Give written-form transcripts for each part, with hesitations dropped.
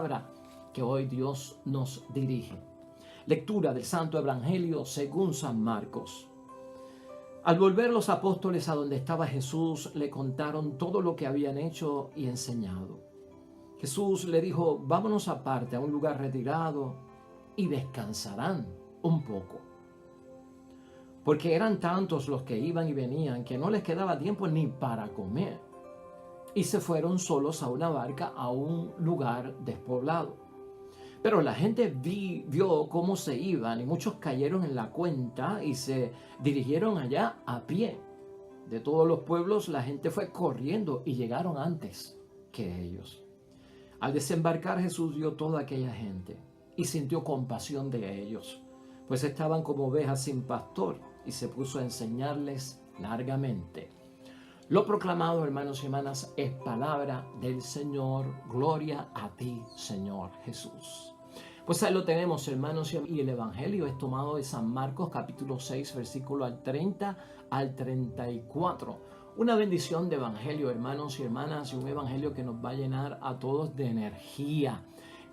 palabra que hoy Dios nos dirige. Lectura del Santo Evangelio según San Marcos. Al volver los apóstoles a donde estaba Jesús, le contaron todo lo que habían hecho y enseñado. Jesús le dijo: vámonos aparte a un lugar retirado y descansarán un poco. Porque eran tantos los que iban y venían que no les quedaba tiempo ni para comer. Y se fueron solos a una barca a un lugar despoblado. Pero la gente vio cómo se iban y muchos cayeron en la cuenta y se dirigieron allá a pie. De todos los pueblos la gente fue corriendo y llegaron antes que ellos. Al desembarcar, Jesús vio toda aquella gente y sintió compasión de ellos, pues estaban como ovejas sin pastor, y se puso a enseñarles largamente. Lo proclamado, hermanos y hermanas, es palabra del Señor. Gloria a ti, Señor Jesús. Pues ahí lo tenemos, hermanos, y el Evangelio es tomado de San Marcos, capítulo 6, versículo al 30 al 34. Una bendición de Evangelio, hermanos y hermanas, y un Evangelio que nos va a llenar a todos de energía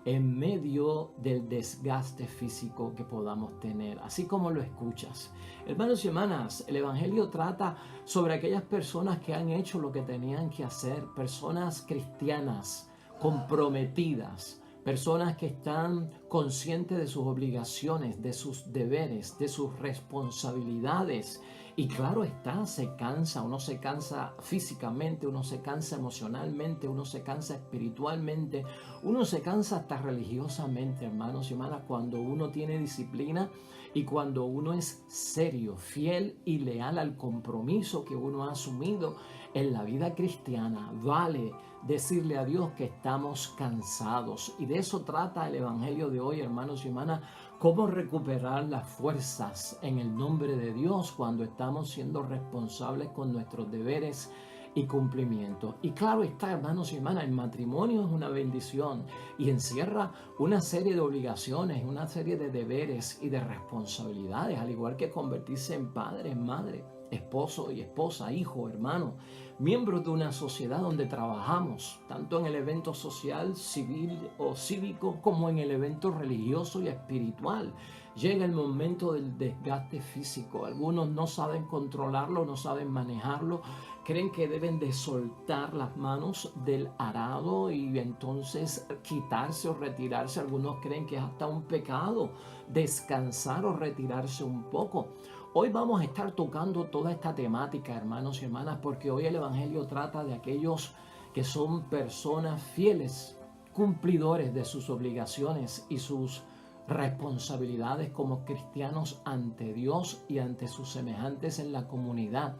en medio del desgaste físico que podamos tener, así como lo escuchas. Hermanos y hermanas, el Evangelio trata sobre aquellas personas que han hecho lo que tenían que hacer, personas cristianas, comprometidas, personas que están conscientes de sus obligaciones, de sus deberes, de sus responsabilidades. Y claro está, se cansa, uno se cansa físicamente, uno se cansa emocionalmente, uno se cansa espiritualmente, uno se cansa hasta religiosamente, hermanos y hermanas, cuando uno tiene disciplina y cuando uno es serio, fiel y leal al compromiso que uno ha asumido en la vida cristiana. Vale decirle a Dios que estamos cansados, y de eso trata el Evangelio de hoy, hermanos y hermanas. Cómo recuperar las fuerzas en el nombre de Dios cuando estamos siendo responsables con nuestros deberes y cumplimientos. Y claro está, hermanos y hermanas, el matrimonio es una bendición y encierra una serie de obligaciones, una serie de deberes y de responsabilidades, al igual que convertirse en padre, en madre, esposo y esposa, hijo, hermano, miembros de una sociedad donde trabajamos, tanto en el evento social, civil o cívico, como en el evento religioso y espiritual. Llega el momento del desgaste físico. Algunos no saben controlarlo, no saben manejarlo, creen que deben de soltar las manos del arado y entonces quitarse o retirarse. Algunos creen que es hasta un pecado descansar o retirarse un poco. Hoy vamos a estar tocando toda esta temática, hermanos y hermanas, porque hoy el Evangelio trata de aquellos que son personas fieles, cumplidores de sus obligaciones y sus responsabilidades como cristianos ante Dios y ante sus semejantes en la comunidad.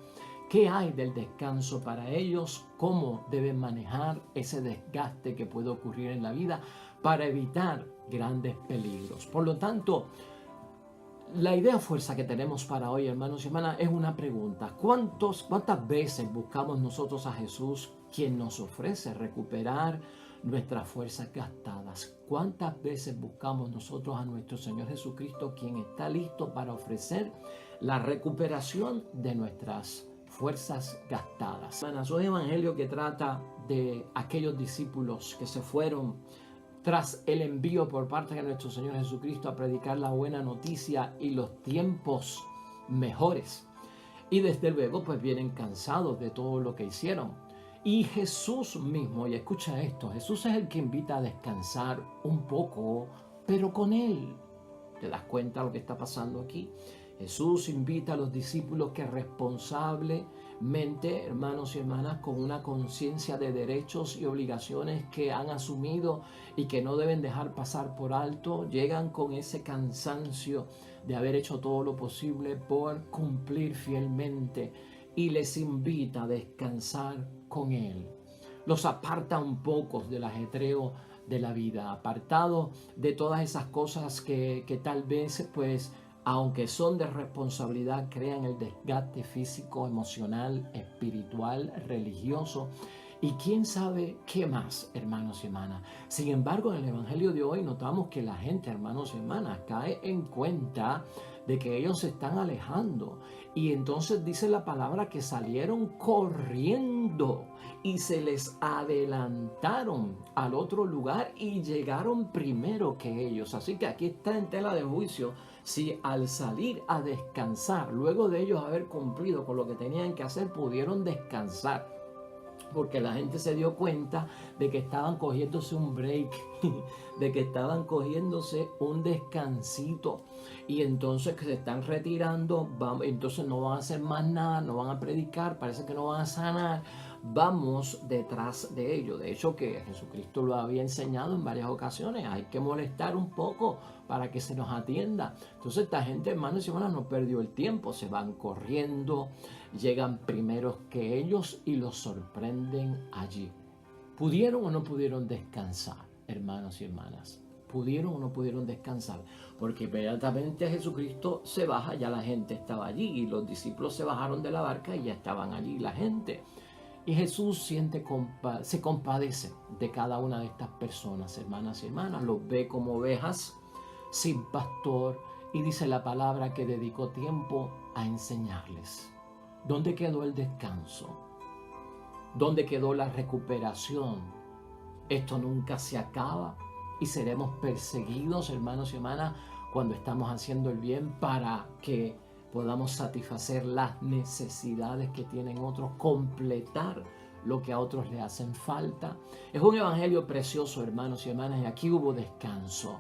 ¿Qué hay del descanso para ellos? ¿Cómo deben manejar ese desgaste que puede ocurrir en la vida para evitar grandes peligros? Por lo tanto, la idea fuerza que tenemos para hoy, hermanos y hermanas, es una pregunta. ¿Cuántas veces buscamos nosotros a Jesús, quien nos ofrece recuperar nuestras fuerzas gastadas? ¿Cuántas veces buscamos nosotros a nuestro Señor Jesucristo, quien está listo para ofrecer la recuperación de nuestras fuerzas gastadas? Hermanas, un evangelio que trata de aquellos discípulos que se fueron tras el envío por parte de nuestro Señor Jesucristo a predicar la buena noticia y los tiempos mejores. Y desde luego pues vienen cansados de todo lo que hicieron. Y Jesús mismo, y escucha esto, Jesús es el que invita a descansar un poco, pero con Él. ¿Te das cuenta de lo que está pasando aquí? Jesús invita a los discípulos que responsablemente, hermanos y hermanas, con una conciencia de derechos y obligaciones que han asumido y que no deben dejar pasar por alto, llegan con ese cansancio de haber hecho todo lo posible por cumplir fielmente, y les invita a descansar con Él. Los aparta un poco del ajetreo de la vida, apartado de todas esas cosas que tal vez pues, aunque son de responsabilidad, crean el desgaste físico, emocional, espiritual, religioso y quién sabe qué más, hermanos y hermanas. Sin embargo, en el Evangelio de hoy notamos que la gente, hermanos y hermanas, cae en cuenta de que ellos se están alejando. Y entonces dice la palabra que salieron corriendo y se les adelantaron al otro lugar y llegaron primero que ellos. Así que aquí está en tela de juicio si al salir a descansar, luego de ellos haber cumplido con lo que tenían que hacer, pudieron descansar. Porque la gente se dio cuenta de que estaban cogiéndose un break, de que estaban cogiéndose un descansito. Y entonces que se están retirando, entonces no van a hacer más nada, no van a predicar, parece que no van a sanar. Vamos detrás de ello. De hecho, que Jesucristo lo había enseñado en varias ocasiones. Hay que molestar un poco para que se nos atienda. Entonces esta gente, hermanos y hermanas, no perdió el tiempo. Se van corriendo, llegan primeros que ellos y los sorprenden allí. ¿Pudieron o no pudieron descansar, hermanos y hermanas? ¿Pudieron o no pudieron descansar? Porque inmediatamente Jesucristo se baja, ya la gente estaba allí y los discípulos se bajaron de la barca y ya estaban allí la gente. Y Jesús se compadece de cada una de estas personas, hermanas y hermanas. Los ve como ovejas sin pastor y dice la palabra que dedicó tiempo a enseñarles. ¿Dónde quedó el descanso? ¿Dónde quedó la recuperación? Esto nunca se acaba y seremos perseguidos, hermanos y hermanas, cuando estamos haciendo el bien para que podamos satisfacer las necesidades que tienen otros, completar lo que a otros le hacen falta. Es un evangelio precioso, hermanos y hermanas, y aquí hubo descanso.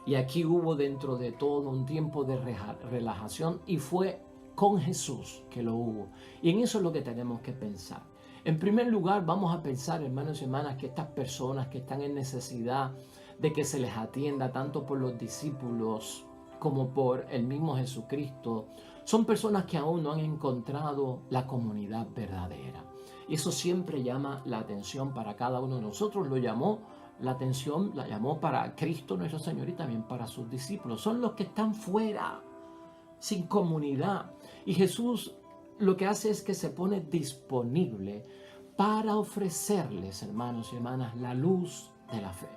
Y aquí hubo dentro de todo un tiempo de relajación y fue con Jesús que lo hubo. Y en eso es lo que tenemos que pensar. En primer lugar, vamos a pensar, hermanos y hermanas, que estas personas que están en necesidad de que se les atienda tanto por los discípulos como por el mismo Jesucristo, son personas que aún no han encontrado la comunidad verdadera. Y eso siempre llama la atención para cada uno de nosotros. Lo llamó la atención, la llamó para Cristo nuestro Señor y también para sus discípulos. Son los que están fuera, sin comunidad. Y Jesús lo que hace es que se pone disponible para ofrecerles, hermanos y hermanas, la luz de la fe.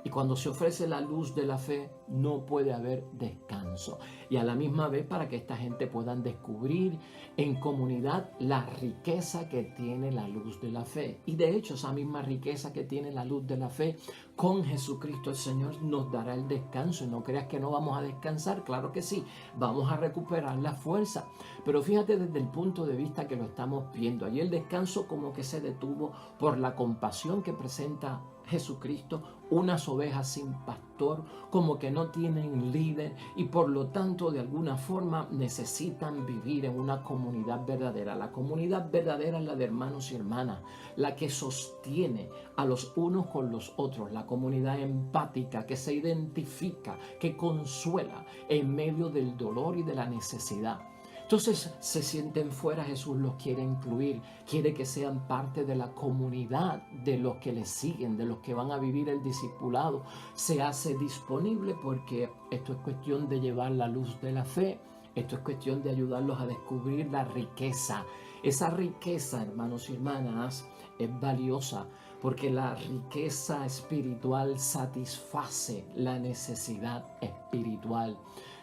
Y cuando se ofrece la luz de la fe, no puede haber descanso. Y a la misma vez para que esta gente puedan descubrir en comunidad la riqueza que tiene la luz de la fe. Y de hecho, esa misma riqueza que tiene la luz de la fe, con Jesucristo el Señor nos dará el descanso. Y no creas que no vamos a descansar, claro que sí, vamos a recuperar la fuerza. Pero fíjate desde el punto de vista que lo estamos viendo. Allí el descanso como que se detuvo por la compasión que presenta Jesucristo, unas ovejas sin pastor, como que no tienen líder y por lo tanto de alguna forma necesitan vivir en una comunidad verdadera. La comunidad verdadera es la de hermanos y hermanas, la que sostiene a los unos con los otros, la comunidad empática que se identifica, que consuela en medio del dolor y de la necesidad. Entonces se sienten fuera, Jesús los quiere incluir, quiere que sean parte de la comunidad de los que le siguen, de los que van a vivir el discipulado. Se hace disponible porque esto es cuestión de llevar la luz de la fe, esto es cuestión de ayudarlos a descubrir la riqueza. Esa riqueza, hermanos y hermanas, es valiosa porque la riqueza espiritual satisface la necesidad espiritual.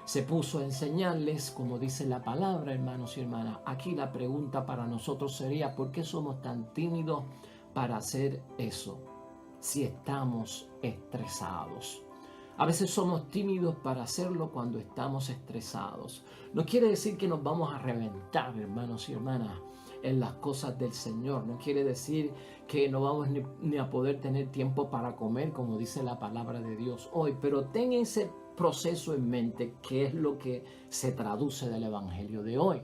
Se puso a enseñarles, como dice la palabra, hermanos y hermanas. Aquí la pregunta para nosotros sería, ¿por qué somos tan tímidos para hacer eso si estamos estresados? A veces somos tímidos para hacerlo cuando estamos estresados. No quiere decir que nos vamos a reventar, hermanos y hermanas, en las cosas del Señor. No quiere decir que no vamos ni a poder tener tiempo para comer, como dice la palabra de Dios hoy. Pero ten ese proceso en mente, que es lo que se traduce del Evangelio de hoy.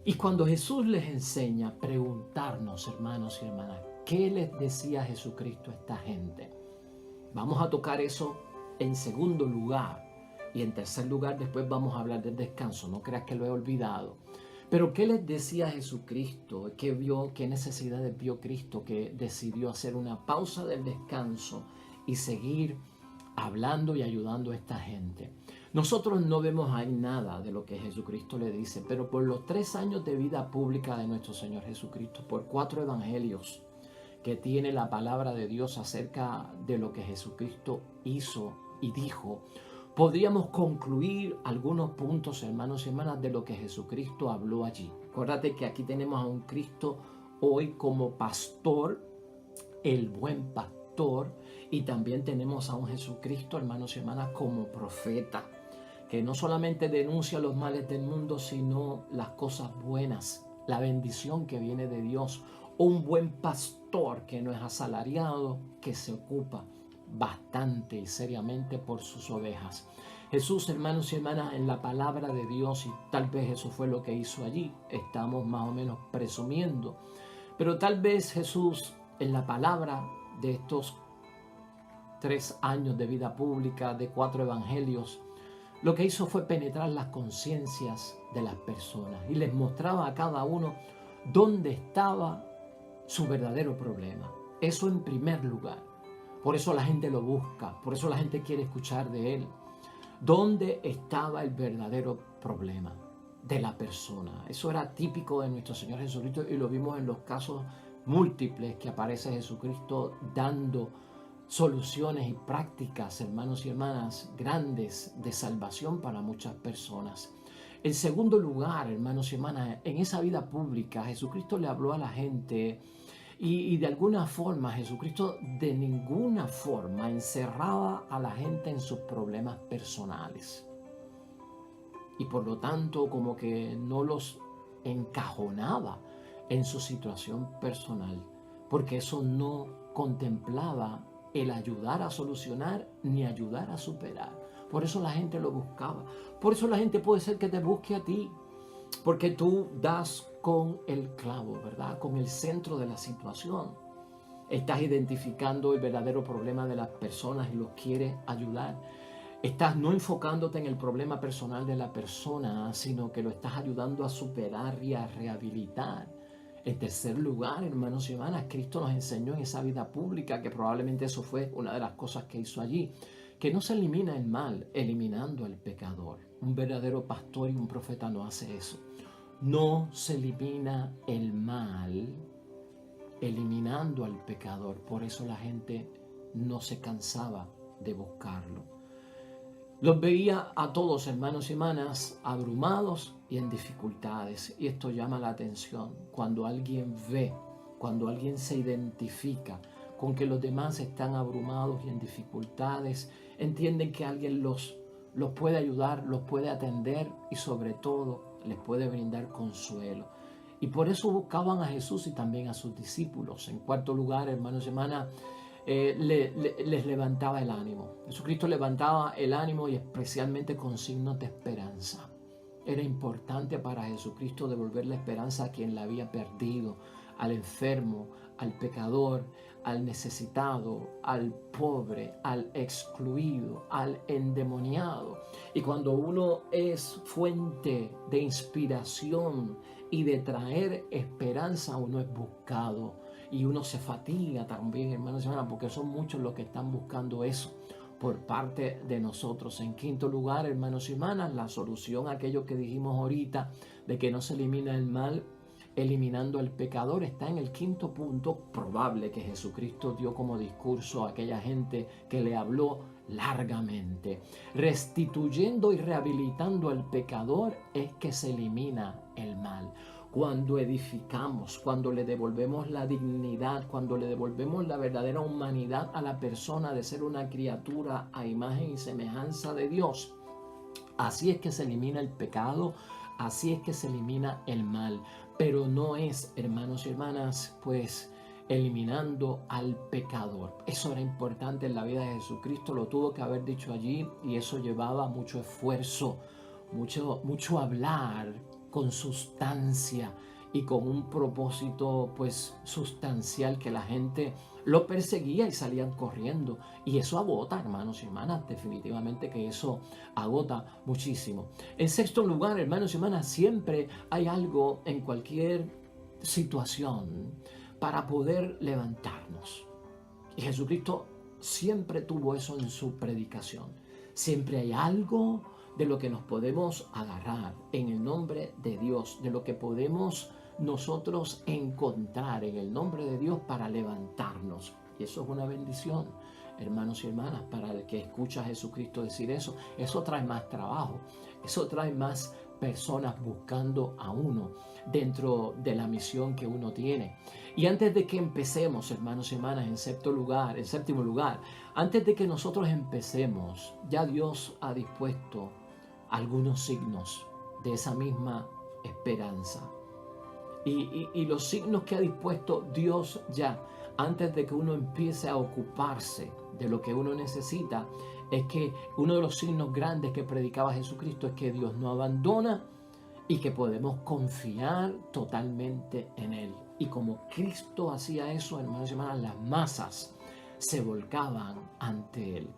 Y cuando Jesús les enseña a preguntarnos, hermanos y hermanas, ¿qué les decía Jesucristo a esta gente? Vamos a tocar eso en segundo lugar. Y en tercer lugar, después vamos a hablar del descanso. No creas que lo he olvidado. Pero ¿qué les decía Jesucristo? ¿Qué vio? ¿Qué necesidades vio Cristo que decidió hacer una pausa del descanso y seguir hablando y ayudando a esta gente? Nosotros no vemos ahí nada de lo que Jesucristo le dice, pero por los 3 años de vida pública de nuestro Señor Jesucristo, por 4 evangelios que tiene la palabra de Dios acerca de lo que Jesucristo hizo y dijo, podríamos concluir algunos puntos, hermanos y hermanas, de lo que Jesucristo habló allí. Acuérdate que aquí tenemos a un Cristo hoy como pastor, el buen pastor, y también tenemos a un Jesucristo, hermanos y hermanas, como profeta, que no solamente denuncia los males del mundo, sino las cosas buenas, la bendición que viene de Dios. Un buen pastor que no es asalariado, que se ocupa bastante y seriamente por sus ovejas. Jesús, hermanos y hermanas, en la palabra de Dios, y tal vez eso fue lo que hizo allí, estamos más o menos presumiendo, pero tal vez Jesús en la palabra de estos 3 años de vida pública, de 4 evangelios, lo que hizo fue penetrar las conciencias de las personas y les mostraba a cada uno dónde estaba su verdadero problema. Eso en primer lugar. Por eso la gente lo busca, por eso la gente quiere escuchar de él. ¿Dónde estaba el verdadero problema de la persona? Eso era típico de nuestro Señor Jesucristo y lo vimos en los casos múltiples que aparece Jesucristo dando soluciones y prácticas, hermanos y hermanas, grandes de salvación para muchas personas. En segundo lugar, hermanos y hermanas, en esa vida pública Jesucristo le habló a la gente y de alguna forma Jesucristo de ninguna forma encerraba a la gente en sus problemas personales. Y por lo tanto como que no los encajonaba en su situación personal, porque eso no contemplaba el ayudar a solucionar ni ayudar a superar. Por eso la gente lo buscaba. Por eso la gente puede ser que te busque a ti, porque tú das con el clavo, ¿verdad? Con el centro de la situación. Estás identificando el verdadero problema de las personas y los quieres ayudar. Estás no enfocándote en el problema personal de la persona, sino que lo estás ayudando a superar y a rehabilitar. En tercer lugar, hermanos y hermanas, Cristo nos enseñó en esa vida pública, que probablemente eso fue una de las cosas que hizo allí, que no se elimina el mal eliminando al pecador. Un verdadero pastor y un profeta no hace eso. No se elimina el mal eliminando al pecador. Por eso la gente no se cansaba de buscarlo. Los veía a todos, hermanos y hermanas, abrumados y en dificultades. Y esto llama la atención. Cuando alguien ve, cuando alguien se identifica con que los demás están abrumados y en dificultades, entienden que alguien los puede ayudar, los puede atender y sobre todo les puede brindar consuelo. Y por eso buscaban a Jesús y también a sus discípulos. En cuarto lugar, hermanos y hermanas, les levantaba el ánimo. Jesucristo levantaba el ánimo y especialmente con signos de esperanza. Era importante para Jesucristo devolver la esperanza a quien la había perdido, al enfermo, al pecador, al necesitado, al pobre, al excluido, al endemoniado. Y cuando uno es fuente de inspiración y de traer esperanza, uno es buscado. Y uno se fatiga también, hermanos y hermanas, porque son muchos los que están buscando eso por parte de nosotros. En quinto lugar, hermanos y hermanas, la solución a aquello que dijimos ahorita, de que no se elimina el mal eliminando al pecador, está en el quinto punto probable que Jesucristo dio como discurso a aquella gente que le habló largamente. Restituyendo y rehabilitando al pecador es que se elimina el mal. Cuando edificamos, cuando le devolvemos la dignidad, cuando le devolvemos la verdadera humanidad a la persona de ser una criatura a imagen y semejanza de Dios, así es que se elimina el pecado, así es que se elimina el mal. Pero no es, hermanos y hermanas, pues eliminando al pecador. Eso era importante en la vida de Jesucristo, lo tuvo que haber dicho allí y eso llevaba mucho esfuerzo, mucho hablar con sustancia y con un propósito pues sustancial, que la gente lo perseguía y salían corriendo, y eso agota, hermanos y hermanas, definitivamente que eso agota muchísimo. En sexto lugar, hermanos y hermanas, siempre hay algo en cualquier situación para poder levantarnos, y Jesucristo siempre tuvo eso en su predicación. Siempre hay algo de lo que nos podemos agarrar en el nombre de Dios, de lo que podemos nosotros encontrar en el nombre de Dios para levantarnos. Y eso es una bendición. hermanos y hermanas, para el que escucha a Jesucristo decir eso trae más trabajo, eso trae más personas buscando a uno dentro de la misión que uno tiene. Y antes de que empecemos, hermanos y hermanas, en séptimo lugar, antes de que nosotros empecemos, ya Dios ha dispuesto algunos signos de esa misma esperanza. Y los signos que ha dispuesto Dios ya, antes de que uno empiece a ocuparse de lo que uno necesita, es que uno de los signos grandes que predicaba Jesucristo es que Dios no abandona y que podemos confiar totalmente en Él. Y como Cristo hacía eso, hermanos y hermanas, las masas se volcaban ante Él.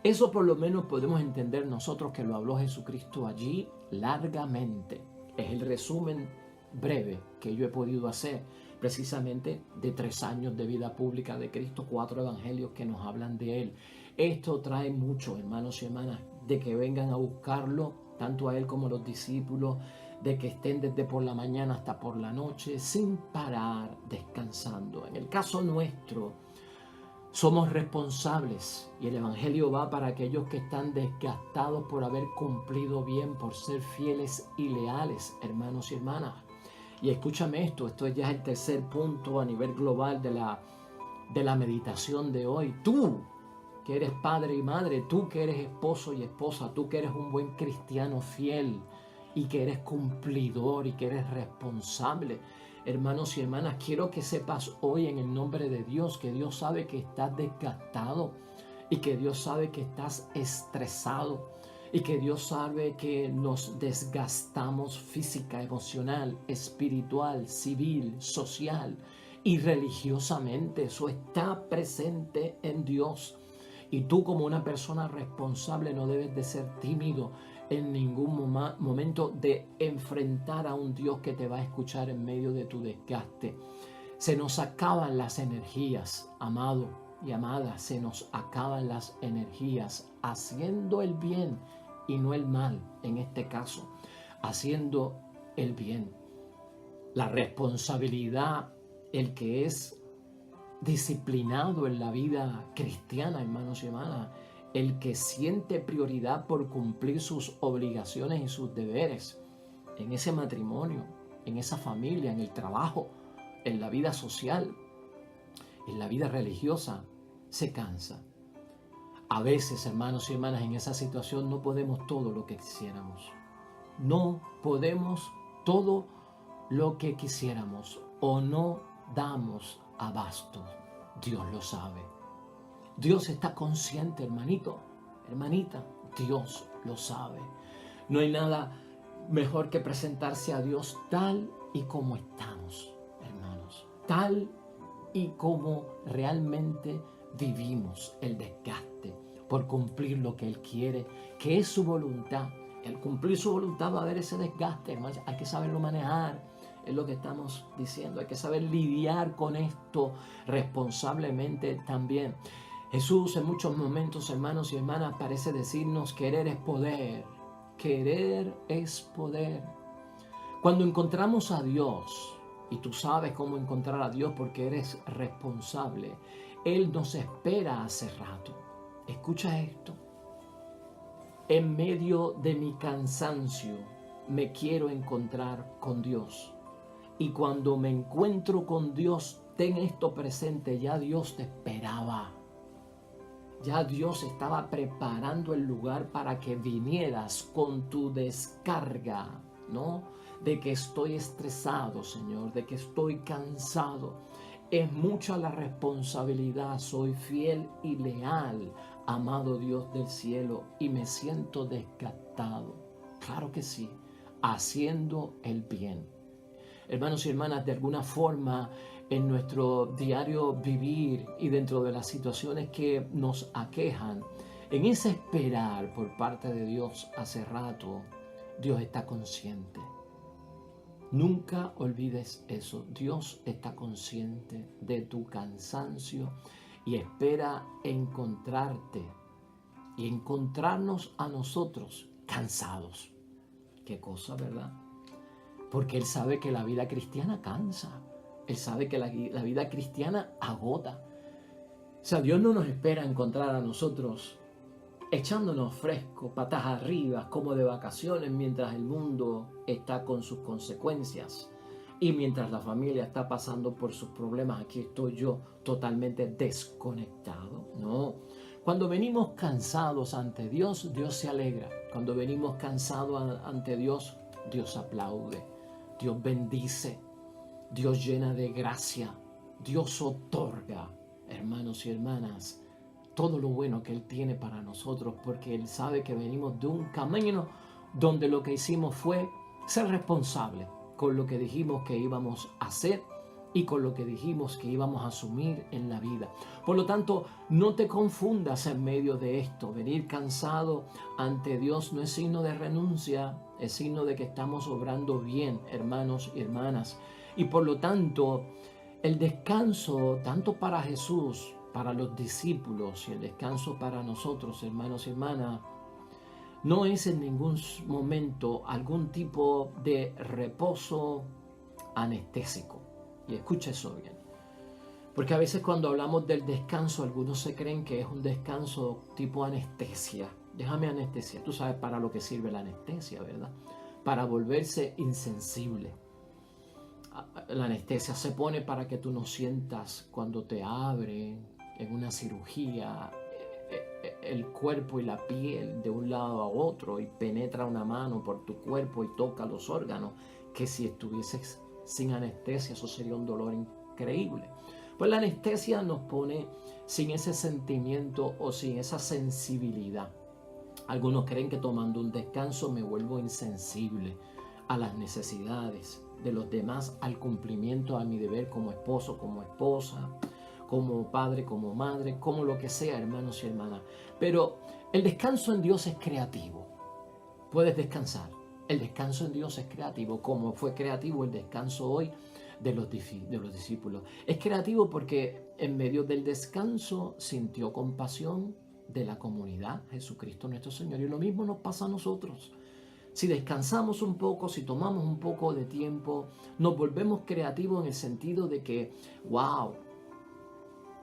Eso por lo menos podemos entender nosotros, que lo habló Jesucristo allí largamente. Es el resumen breve que yo he podido hacer precisamente de 3 años de vida pública de Cristo, 4 evangelios que nos hablan de Él. Esto trae mucho, hermanos y hermanas, de que vengan a buscarlo, tanto a Él como a los discípulos, de que estén desde por la mañana hasta por la noche, sin parar, descansando. En el caso nuestro, somos responsables y el evangelio va para aquellos que están desgastados por haber cumplido bien, por ser fieles y leales, hermanos y hermanas. Y escúchame esto ya es el tercer punto a nivel global de la meditación de hoy. Tú que eres padre y madre, tú que eres esposo y esposa, tú que eres un buen cristiano fiel y que eres cumplidor y que eres responsable. Hermanos y hermanas, quiero que sepas hoy en el nombre de Dios que Dios sabe que estás desgastado y que Dios sabe que estás estresado y que Dios sabe que nos desgastamos física, emocional, espiritual, civil, social y religiosamente. Eso está presente en Dios. Y tú, como una persona responsable, no debes de ser tímido en ningún momento de enfrentar a un Dios que te va a escuchar en medio de tu desgaste. Se nos acaban las energías, amado y amada, se nos acaban las energías haciendo el bien y no el mal, en este caso, haciendo el bien. La responsabilidad, el que es disciplinado en la vida cristiana, hermanos y hermanas, el que siente prioridad por cumplir sus obligaciones y sus deberes en ese matrimonio, en esa familia, en el trabajo, en la vida social, en la vida religiosa, se cansa. A veces, hermanos y hermanas, en esa situación no podemos todo lo que quisiéramos. No podemos todo lo que quisiéramos o no damos abasto. Dios lo sabe. Dios está consciente, hermanito, hermanita. Dios lo sabe. No hay nada mejor que presentarse a Dios tal y como estamos, hermanos. Tal y como realmente vivimos el desgaste por cumplir lo que Él quiere, que es su voluntad. El cumplir su voluntad va a haber ese desgaste, hermanos. Hay que saberlo manejar. Es lo que estamos diciendo. Hay que saber lidiar con esto responsablemente también. Jesús en muchos momentos, hermanos y hermanas, parece decirnos: querer es poder. Querer es poder. Cuando encontramos a Dios, y tú sabes cómo encontrar a Dios porque eres responsable, Él nos espera hace rato. Escucha esto. En medio de mi cansancio, me quiero encontrar con Dios. Y cuando me encuentro con Dios, ten esto presente: ya Dios te esperaba. Ya Dios estaba preparando el lugar para que vinieras con tu descarga, ¿no? De que estoy estresado, Señor, de que estoy cansado. Es mucha la responsabilidad, soy fiel y leal, amado Dios del cielo, y me siento desgastado. Claro que sí, haciendo el bien. Hermanos y hermanas, de alguna forma en nuestro diario vivir y dentro de las situaciones que nos aquejan, en ese esperar por parte de Dios hace rato, Dios está consciente. Nunca olvides eso. Dios está consciente de tu cansancio y espera encontrarte y encontrarnos a nosotros cansados. Qué cosa, ¿verdad? Porque Él sabe que la vida cristiana cansa. Él sabe que la vida cristiana agota. O sea, Dios no nos espera encontrar a nosotros echándonos fresco, patas arriba, como de vacaciones, mientras el mundo está con sus consecuencias y mientras la familia está pasando por sus problemas. Aquí estoy yo totalmente desconectado. No. Cuando venimos cansados ante Dios, Dios se alegra. Cuando venimos cansados ante Dios, Dios aplaude. Dios bendice. Dios llena de gracia. Dios otorga, hermanos y hermanas, todo lo bueno que Él tiene para nosotros, porque Él sabe que venimos de un camino donde lo que hicimos fue ser responsables con lo que dijimos que íbamos a hacer y con lo que dijimos que íbamos a asumir en la vida. Por lo tanto, no te confundas en medio de esto. Venir cansado ante Dios no es signo de renuncia, es signo de que estamos obrando bien, hermanos y hermanas. Y por lo tanto, el descanso, tanto para Jesús, para los discípulos, y el descanso para nosotros, hermanos y hermanas, no es en ningún momento algún tipo de reposo anestésico. Y escucha eso bien. Porque a veces cuando hablamos del descanso, algunos se creen que es un descanso tipo anestesia. Déjame anestesia. Tú sabes para lo que sirve la anestesia, ¿verdad? Para volverse insensible. La anestesia se pone para que tú no sientas cuando te abren en una cirugía el cuerpo y la piel de un lado a otro y penetra una mano por tu cuerpo y toca los órganos, que si estuvieses sin anestesia eso sería un dolor increíble. Pues la anestesia nos pone sin ese sentimiento o sin esa sensibilidad. Algunos creen que tomando un descanso me vuelvo insensible a las necesidades de los demás, al cumplimiento a mi deber como esposo, como esposa, como padre, como madre, como lo que sea, hermanos y hermanas. Pero el descanso en Dios es creativo. Puedes descansar. El descanso en Dios es creativo, como fue creativo el descanso hoy de los discípulos. Es creativo porque en medio del descanso sintió compasión de la comunidad, Jesucristo nuestro Señor. Y lo mismo nos pasa a nosotros. Si descansamos un poco, si tomamos un poco de tiempo, nos volvemos creativos en el sentido de que, wow,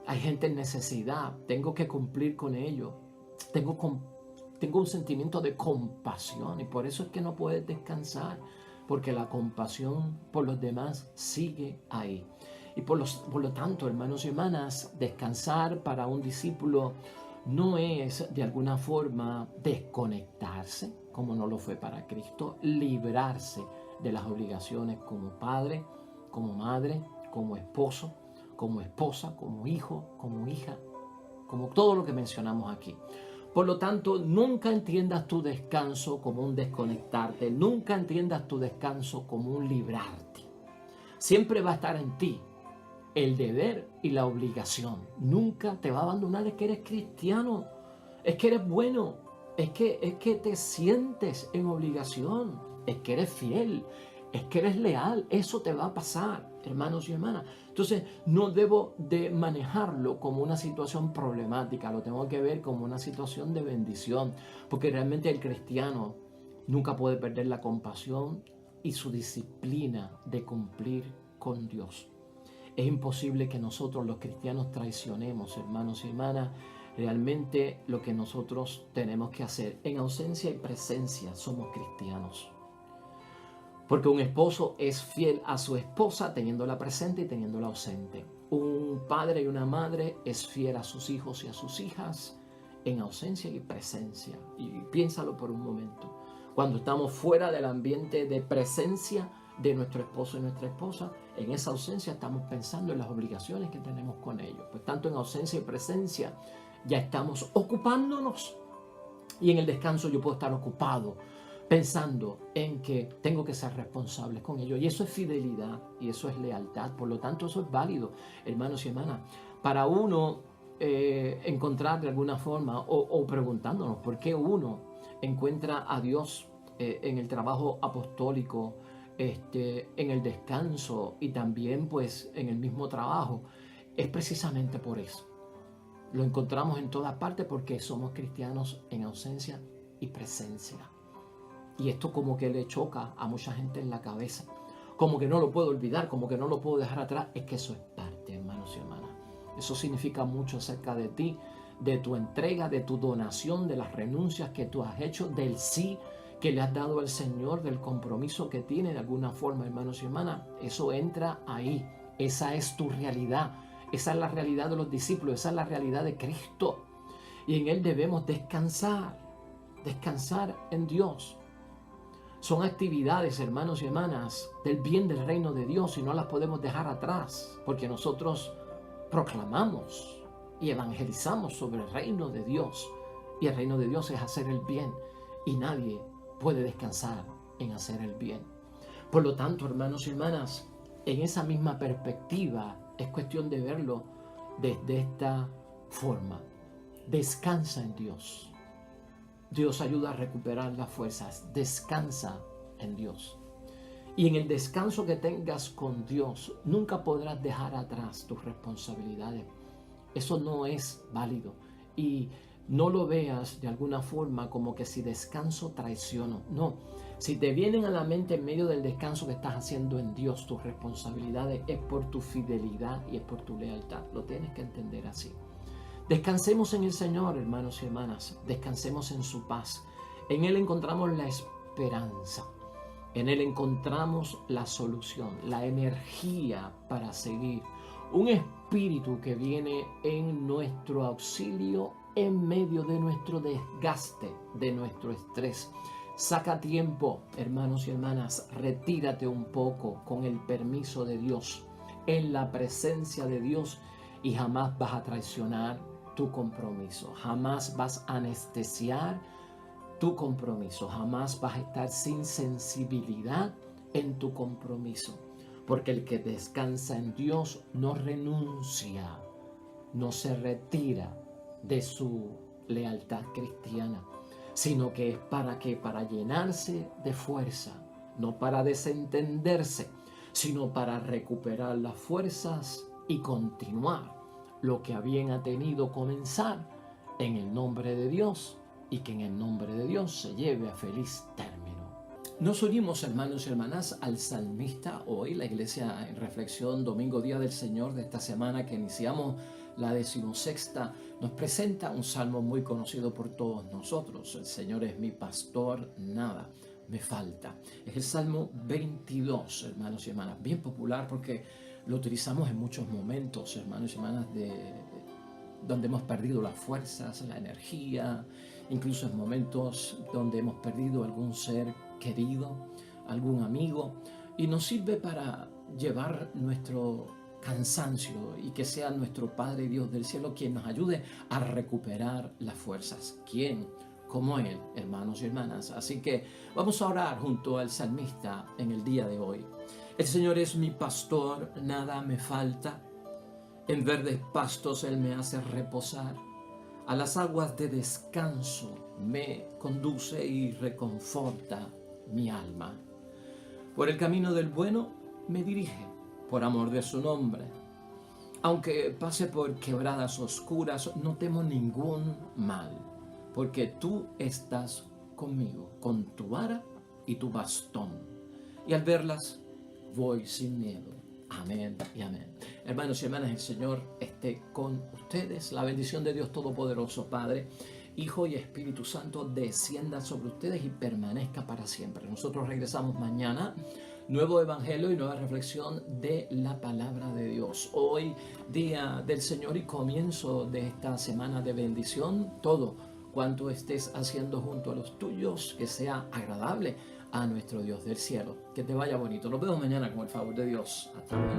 hay gente en necesidad, tengo que cumplir con ello, tengo un sentimiento de compasión y por eso es que no puedes descansar, porque la compasión por los demás sigue ahí. Y por lo tanto, hermanos y hermanas, descansar para un discípulo no es de alguna forma desconectarse, como no lo fue para Cristo, librarse de las obligaciones como padre, como madre, como esposo, como esposa, como hijo, como hija, como todo lo que mencionamos aquí. Por lo tanto, nunca entiendas tu descanso como un desconectarte, nunca entiendas tu descanso como un librarte. Siempre va a estar en ti el deber y la obligación. Nunca te va a abandonar. Es que eres cristiano, es que eres bueno, es que te sientes en obligación, es que eres fiel, es que eres leal. Eso te va a pasar, hermanos y hermanas. Entonces no debo de manejarlo como una situación problemática, lo tengo que ver como una situación de bendición, porque realmente el cristiano nunca puede perder la compasión y su disciplina de cumplir con Dios. Es imposible que nosotros los cristianos traicionemos, hermanos y hermanas, realmente lo que nosotros tenemos que hacer. En ausencia y presencia somos cristianos. Porque un esposo es fiel a su esposa teniéndola presente y teniéndola ausente. Un padre y una madre es fiel a sus hijos y a sus hijas en ausencia y presencia. Y piénsalo por un momento. Cuando estamos fuera del ambiente de presencia de nuestro esposo y nuestra esposa, en esa ausencia estamos pensando en las obligaciones que tenemos con ellos. Pues tanto en ausencia y presencia ya estamos ocupándonos. Y en el descanso yo puedo estar ocupado pensando en que tengo que ser responsable con ellos. Y eso es fidelidad y eso es lealtad. Por lo tanto, eso es válido, hermanos y hermanas. Para uno encontrar de alguna forma o preguntándonos por qué uno encuentra a Dios en el trabajo apostólico, en el descanso y también pues en el mismo trabajo, es precisamente por eso. Lo encontramos en todas partes porque somos cristianos en ausencia y presencia. Y esto como que le choca a mucha gente en la cabeza. Como que no lo puedo olvidar, como que no lo puedo dejar atrás. Es que eso es parte, hermanos y hermanas. Eso significa mucho acerca de ti, de tu entrega, de tu donación, de las renuncias que tú has hecho, del sí que le has dado al Señor, del compromiso que tiene de alguna forma, hermanos y hermanas. Eso entra ahí. Esa es tu realidad. Esa es la realidad de los discípulos. Esa es la realidad de Cristo. Y en Él debemos descansar. Descansar en Dios. Son actividades, hermanos y hermanas, del bien del reino de Dios y no las podemos dejar atrás, porque nosotros proclamamos y evangelizamos sobre el reino de Dios. Y el reino de Dios es hacer el bien y nadie puede descansar en hacer el bien. Por lo tanto, hermanos y hermanas, en esa misma perspectiva es cuestión de verlo desde esta forma. Descansa en Dios. Dios ayuda a recuperar las fuerzas. Descansa en Dios. Y en el descanso que tengas con Dios, nunca podrás dejar atrás tus responsabilidades. Eso no es válido. Y no lo veas de alguna forma como que si descanso traiciono. No. Si te vienen a la mente en medio del descanso que estás haciendo en Dios, tus responsabilidades, es por tu fidelidad y es por tu lealtad. Lo tienes que entender así. Descansemos en el Señor, hermanos y hermanas. Descansemos en su paz. En Él encontramos la esperanza. En Él encontramos la solución, la energía para seguir. Un espíritu que viene en nuestro auxilio en medio de nuestro desgaste, de nuestro estrés. Saca tiempo, hermanos y hermanas. Retírate un poco con el permiso de Dios, en la presencia de Dios, y jamás vas a traicionar tu compromiso, jamás vas a anestesiar tu compromiso, jamás vas a estar sin sensibilidad en tu compromiso, porque el que descansa en Dios no renuncia, no se retira de su lealtad cristiana, sino que es para qué, para llenarse de fuerza, no para desentenderse, sino para recuperar las fuerzas y continuar lo que habían a tenido comenzar en el nombre de Dios, y que en el nombre de Dios se lleve a feliz término. Nos unimos, hermanos y hermanas, al salmista hoy. La iglesia en reflexión, domingo, día del Señor de esta semana que iniciamos la 16ª, nos presenta un salmo muy conocido por todos nosotros. El Señor es mi pastor, nada me falta. Es el Salmo 22, hermanos y hermanas, bien popular porque lo utilizamos en muchos momentos, hermanos y hermanas, donde hemos perdido las fuerzas, la energía, incluso en momentos donde hemos perdido algún ser querido, algún amigo, y nos sirve para llevar nuestro cansancio y que sea nuestro Padre Dios del cielo quien nos ayude a recuperar las fuerzas. ¿Quién? Como Él, hermanos y hermanas. Así que vamos a orar junto al salmista en el día de hoy. El Señor es mi pastor, nada me falta. En verdes pastos Él me hace reposar. A las aguas de descanso me conduce y reconforta mi alma. Por el camino del bueno me dirige, por amor de su nombre. Aunque pase por quebradas oscuras, no temo ningún mal, porque tú estás conmigo, con tu vara y tu bastón. Y al verlas, voy sin miedo. Amén y amén. Hermanos y hermanas, el Señor esté con ustedes. La bendición de Dios Todopoderoso, Padre, Hijo y Espíritu Santo, descienda sobre ustedes y permanezca para siempre. Nosotros regresamos mañana. Nuevo evangelio y nueva reflexión de la palabra de Dios. Hoy, día del Señor y comienzo de esta semana de bendición. Todo cuanto estés haciendo junto a los tuyos, que sea agradable a nuestro Dios del cielo. Que te vaya bonito. Nos vemos mañana con el favor de Dios. Hasta luego.